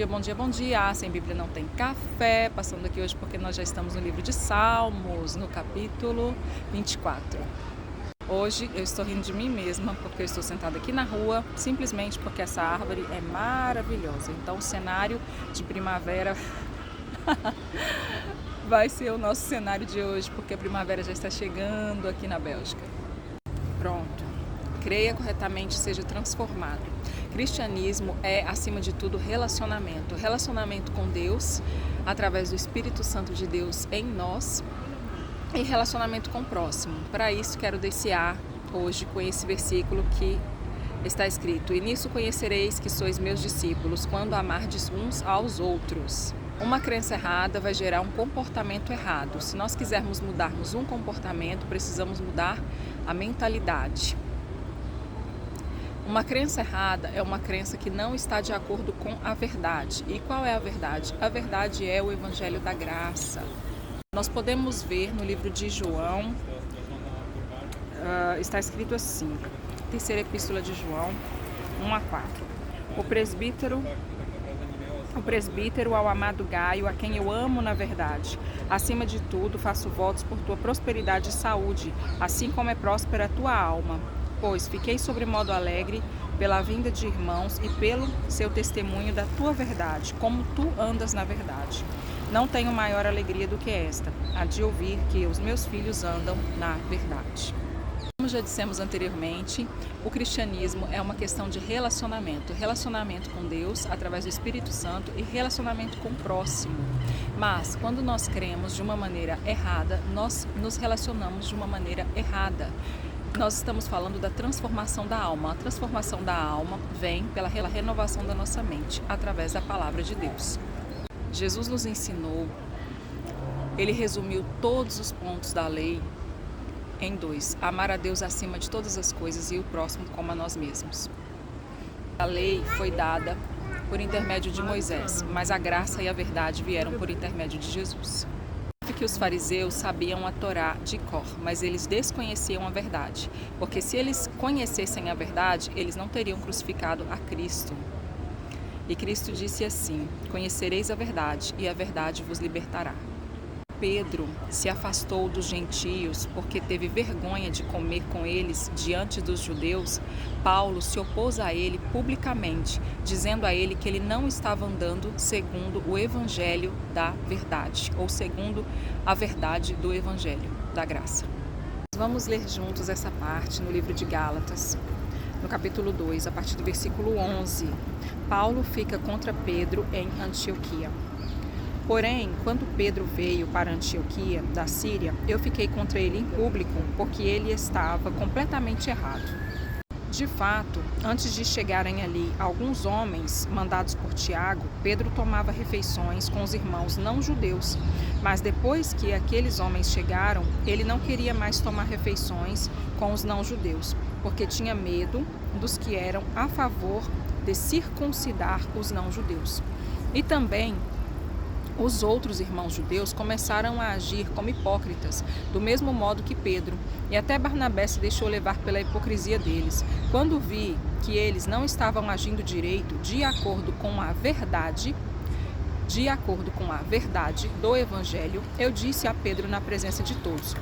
Bom dia, bom dia. Sem Bíblia não tem café. Passando aqui hoje porque nós já estamos no livro de Salmos, no capítulo 24. Hoje eu estou rindo de mim mesma porque eu estou sentada aqui na rua, simplesmente porque essa árvore é maravilhosa. Então o cenário de primavera vai ser o nosso cenário de hoje, porque a primavera já está chegando aqui na Bélgica. Pronto. Creia corretamente, seja transformado. Cristianismo é, acima de tudo, relacionamento. Relacionamento com Deus, através do Espírito Santo de Deus em nós, e relacionamento com o próximo. Para isso, quero iniciar hoje com esse versículo que está escrito: "E nisso conhecereis que sois meus discípulos, quando amardes uns aos outros." Uma crença errada vai gerar um comportamento errado. Se nós quisermos mudarmos um comportamento, precisamos mudar a mentalidade. Uma crença errada é uma crença que não está de acordo com a verdade. E qual é a verdade? A verdade é o Evangelho da Graça. Nós podemos ver no livro de João, está escrito assim, terceira epístola de João, 1-4. O presbítero ao amado Gaio, a quem eu amo na verdade. Acima de tudo, faço votos por tua prosperidade e saúde, assim como é próspera a tua alma. Pois fiquei sobremodo alegre pela vinda de irmãos e pelo seu testemunho da tua verdade, como tu andas na verdade. Não tenho maior alegria do que esta, a de ouvir que os meus filhos andam na verdade. Como já dissemos anteriormente, o cristianismo é uma questão de relacionamento. Relacionamento com Deus, através do Espírito Santo, e relacionamento com o próximo. Mas, quando nós cremos de uma maneira errada, nós nos relacionamos de uma maneira errada. Nós estamos falando da transformação da alma. A transformação da alma vem pela renovação da nossa mente, através da palavra de Deus. Jesus nos ensinou, ele resumiu todos os pontos da lei em 2: amar a Deus acima de todas as coisas e o próximo como a nós mesmos. A lei foi dada por intermédio de Moisés, mas a graça e a verdade vieram por intermédio de Jesus. Que os fariseus sabiam a Torá de cor, mas eles desconheciam a verdade, porque se eles conhecessem a verdade, eles não teriam crucificado a Cristo. E Cristo disse assim: conhecereis a verdade, e a verdade vos libertará. Pedro se afastou dos gentios porque teve vergonha de comer com eles diante dos judeus. Paulo se opôs a ele publicamente, dizendo a ele que ele não estava andando segundo o evangelho da verdade, ou segundo a verdade do evangelho da graça. Vamos ler juntos essa parte no livro de Gálatas, no capítulo 2, a partir do versículo 11. Paulo fica contra Pedro em Antioquia. Porém, quando Pedro veio para Antioquia, da Síria, eu fiquei contra ele em público, porque ele estava completamente errado. De fato, antes de chegarem ali alguns homens mandados por Tiago, Pedro tomava refeições com os irmãos não-judeus. Mas depois que aqueles homens chegaram, ele não queria mais tomar refeições com os não-judeus, porque tinha medo dos que eram a favor de circuncidar os não-judeus. E também os outros irmãos judeus começaram a agir como hipócritas, do mesmo modo que Pedro, e até Barnabé se deixou levar pela hipocrisia deles. Quando vi que eles não estavam agindo direito, de acordo com a verdade do Evangelho, eu disse a Pedro na presença de todos: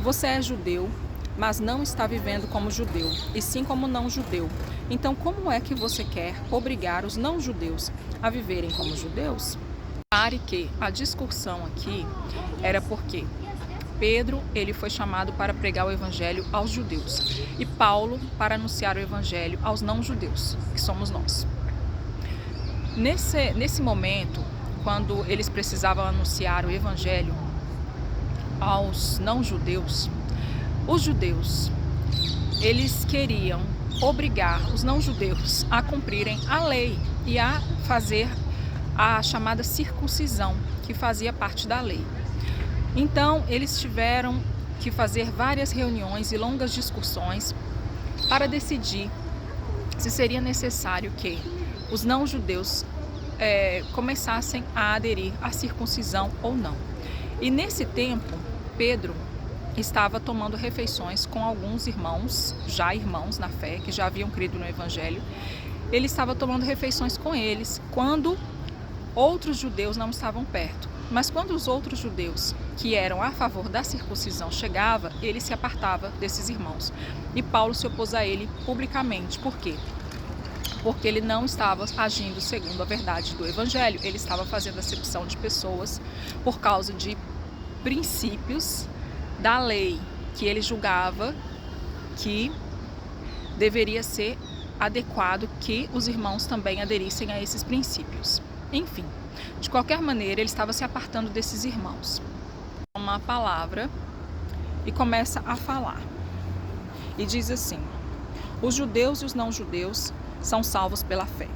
você é judeu, mas não está vivendo como judeu, e sim como não-judeu. Então, como é que você quer obrigar os não-judeus a viverem como judeus? Repare que a discussão aqui era porque Pedro ele foi chamado para pregar o evangelho aos judeus e Paulo para anunciar o evangelho aos não-judeus, que somos nós. Nesse momento, quando eles precisavam anunciar o evangelho aos não-judeus, os judeus eles queriam obrigar os não-judeus a cumprirem a lei e a fazer a chamada circuncisão, que fazia parte da lei. Então, eles tiveram que fazer várias reuniões e longas discussões para decidir se seria necessário que os não-judeus começassem a aderir à circuncisão ou não. E nesse tempo, Pedro estava tomando refeições com alguns irmãos, já irmãos na fé, que já haviam crido no Evangelho. Ele estava tomando refeições com eles, quando outros judeus não estavam perto. Mas quando os outros judeus, que eram a favor da circuncisão, chegavam, ele se apartava desses irmãos. E Paulo se opôs a ele publicamente. Por quê? Porque ele não estava agindo segundo a verdade do Evangelho. Ele estava fazendo acepção de pessoas por causa de princípios da lei, que ele julgava que deveria ser adequado que os irmãos também aderissem a esses princípios. Enfim, de qualquer maneira, ele estava se apartando desses irmãos. Uma palavra e começa a falar. E diz assim: os judeus e os não-judeus são salvos pela fé.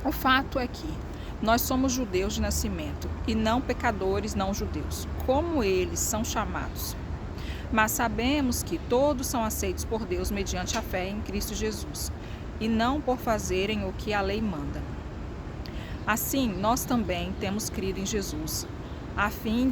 O fato é que nós somos judeus de nascimento e não pecadores não-judeus, como eles são chamados. Mas sabemos que todos são aceitos por Deus mediante a fé em Cristo Jesus, e não por fazerem o que a lei manda. Assim, nós também temos crido em Jesus, a fim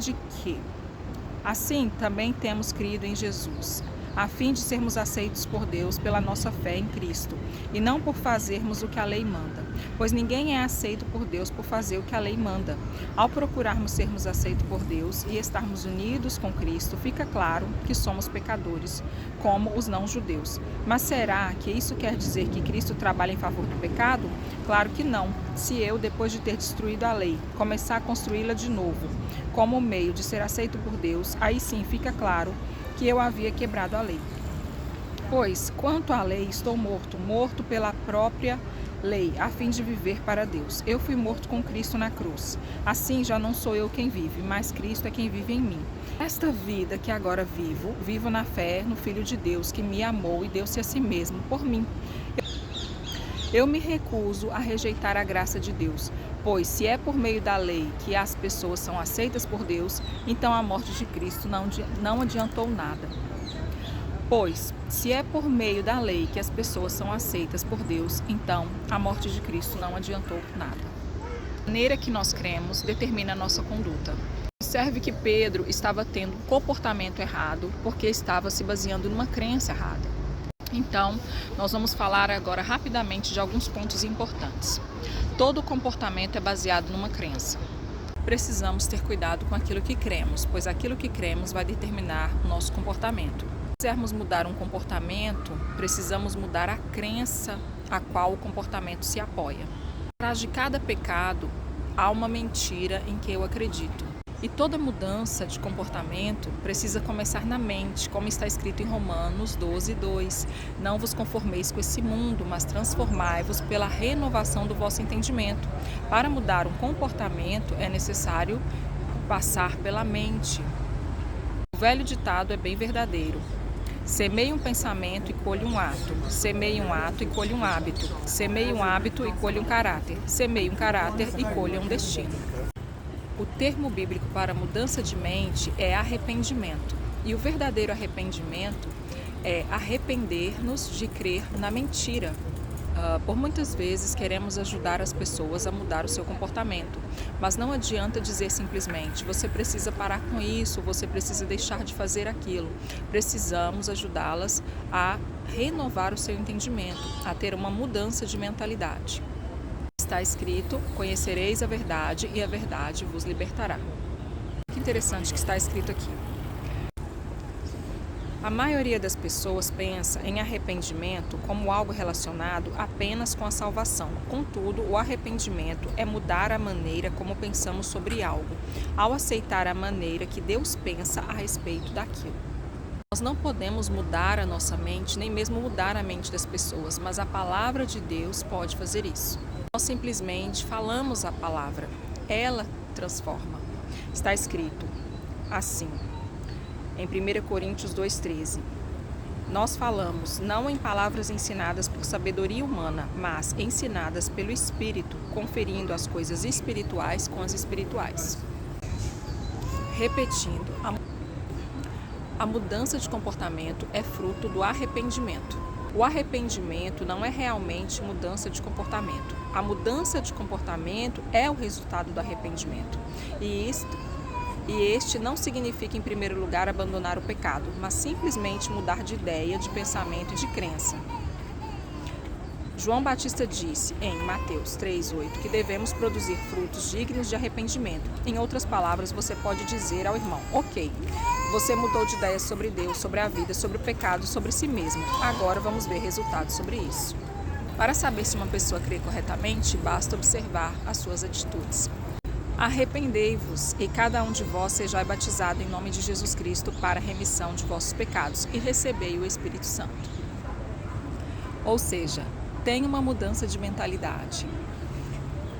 de sermos aceitos por Deus pela nossa fé em Cristo, e não por fazermos o que a lei manda, pois ninguém é aceito por Deus por fazer o que a lei manda. Ao procurarmos sermos aceitos por Deus e estarmos unidos com Cristo, fica claro que somos pecadores, como os não-judeus. Mas será que isso quer dizer que Cristo trabalha em favor do pecado? Claro que não. Se eu, depois de ter destruído a lei, começar a construí-la de novo, como meio de ser aceito por Deus, aí sim fica claro que eu havia quebrado a lei. Pois, quanto à lei, estou morto pela própria lei, a fim de viver para Deus. Eu fui morto com Cristo na cruz. Assim, já não sou eu quem vive, mas Cristo é quem vive em mim. Esta vida que agora vivo na fé no Filho de Deus, que me amou e deu-se a si mesmo por mim. Eu me recuso a rejeitar a graça de Deus, pois se é por meio da lei que as pessoas são aceitas por Deus, então a morte de Cristo não adiantou nada. Pois, se é por meio da lei que as pessoas são aceitas por Deus, então a morte de Cristo não adiantou nada. A maneira que nós cremos determina a nossa conduta. Observe que Pedro estava tendo um comportamento errado porque estava se baseando numa crença errada. Então, nós vamos falar agora rapidamente de alguns pontos importantes. Todo comportamento é baseado numa crença. Precisamos ter cuidado com aquilo que cremos, pois aquilo que cremos vai determinar o nosso comportamento. Se quisermos mudar um comportamento, precisamos mudar a crença a qual o comportamento se apoia. Atrás de cada pecado, há uma mentira em que eu acredito. E toda mudança de comportamento precisa começar na mente, como está escrito em Romanos 12:2. Não vos conformeis com esse mundo, mas transformai-vos pela renovação do vosso entendimento. Para mudar um comportamento é necessário passar pela mente. O velho ditado é bem verdadeiro. Semeie um pensamento e colhe um ato. Semeie um ato e colhe um hábito. Semeie um hábito e colhe um caráter. Semeie um caráter e colhe um destino. O termo bíblico para mudança de mente é arrependimento. E o verdadeiro arrependimento é arrepender-nos de crer na mentira. Por muitas vezes queremos ajudar as pessoas a mudar o seu comportamento, mas não adianta dizer simplesmente: você precisa parar com isso, você precisa deixar de fazer aquilo. Precisamos ajudá-las a renovar o seu entendimento, a ter uma mudança de mentalidade. Está escrito: conhecereis a verdade e a verdade vos libertará. Que interessante que está escrito aqui. A maioria das pessoas pensa em arrependimento como algo relacionado apenas com a salvação. Contudo, o arrependimento é mudar a maneira como pensamos sobre algo, ao aceitar a maneira que Deus pensa a respeito daquilo. Nós não podemos mudar a nossa mente, nem mesmo mudar a mente das pessoas, mas a palavra de Deus pode fazer isso. Nós simplesmente falamos a palavra, ela transforma. Está escrito assim, em 1 Coríntios 2,13. Nós falamos não em palavras ensinadas por sabedoria humana, mas ensinadas pelo Espírito, conferindo as coisas espirituais com as espirituais. Repetindo, a mudança de comportamento é fruto do arrependimento. O arrependimento não é realmente mudança de comportamento. A mudança de comportamento é o resultado do arrependimento. E este não significa, em primeiro lugar, abandonar o pecado, mas simplesmente mudar de ideia, de pensamento e de crença. João Batista disse em Mateus 3,8 que devemos produzir frutos dignos de arrependimento. Em outras palavras, você pode dizer ao irmão: ok, você mudou de ideia sobre Deus, sobre a vida, sobre o pecado, sobre si mesmo. Agora vamos ver resultados sobre isso. Para saber se uma pessoa crê corretamente, basta observar as suas atitudes. Arrependei-vos, e cada um de vós sejai batizado em nome de Jesus Cristo para a remissão de vossos pecados, e recebei o Espírito Santo. Ou seja, tenha uma mudança de mentalidade.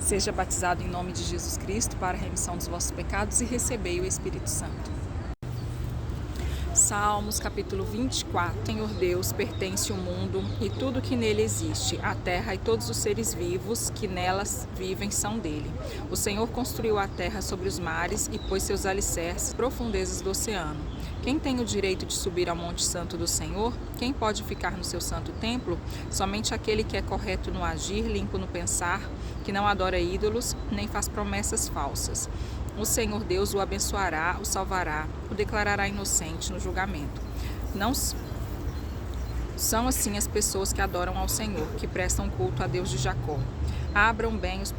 Seja batizado em nome de Jesus Cristo para a remissão dos vossos pecados e recebei o Espírito Santo. Salmos capítulo 24. Senhor Deus, pertence o mundo e tudo que nele existe, a terra e todos os seres vivos que nelas vivem são dele. O Senhor construiu a terra sobre os mares e pôs seus alicerces nas profundezas do oceano. Quem tem o direito de subir ao monte santo do Senhor? Quem pode ficar no seu santo templo? Somente aquele que é correto no agir, limpo no pensar, que não adora ídolos, nem faz promessas falsas. O Senhor Deus o abençoará, o salvará, o declarará inocente no julgamento. Não são assim as pessoas que adoram ao Senhor, que prestam culto a Deus de Jacó. Abram bem os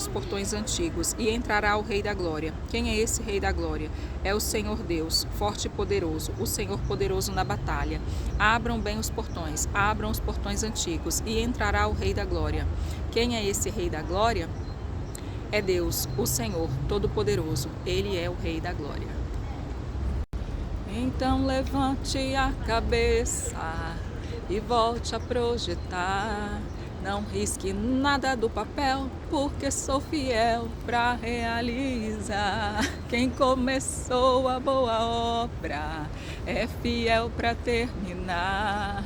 portões antigos, e entrará o Rei da Glória. Quem é esse Rei da Glória? É o Senhor Deus, forte e poderoso, o Senhor poderoso na batalha. Abram bem os portões antigos, e entrará o Rei da Glória. Quem é esse Rei da Glória? É Deus, o Senhor Todo-Poderoso. Ele é o Rei da Glória. Então levante a cabeça e volte a projetar. Não risque nada do papel, porque sou fiel para realizar. Quem começou a boa obra é fiel para terminar.